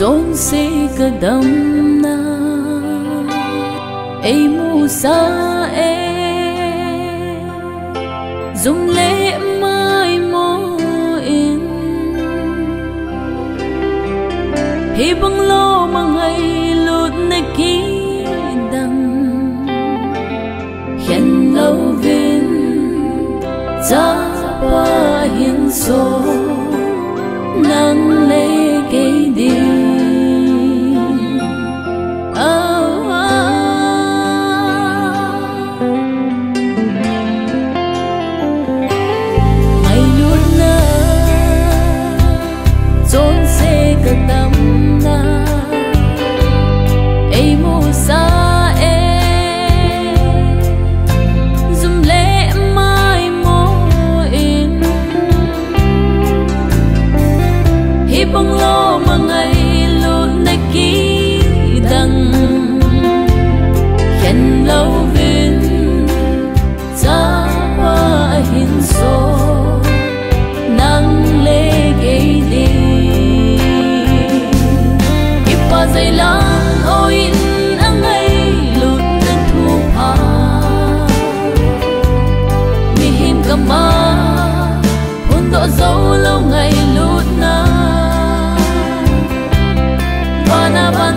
zon se kadam na ei mu sa e zum le mai mo in hi bang lo mangai lut na ki dang hiện lâu vin za pa hin so nang le ke đi ai luôn na zon se ka tam na ei mu sa e zum le mai mo in hi bang lo mangai luôn na ki dang hiện lâu vin za pa hin so nang le ke đi ipa dai lang oin angai lut na thu pa mi him kama hun do zo lâu ngày lut na bana ban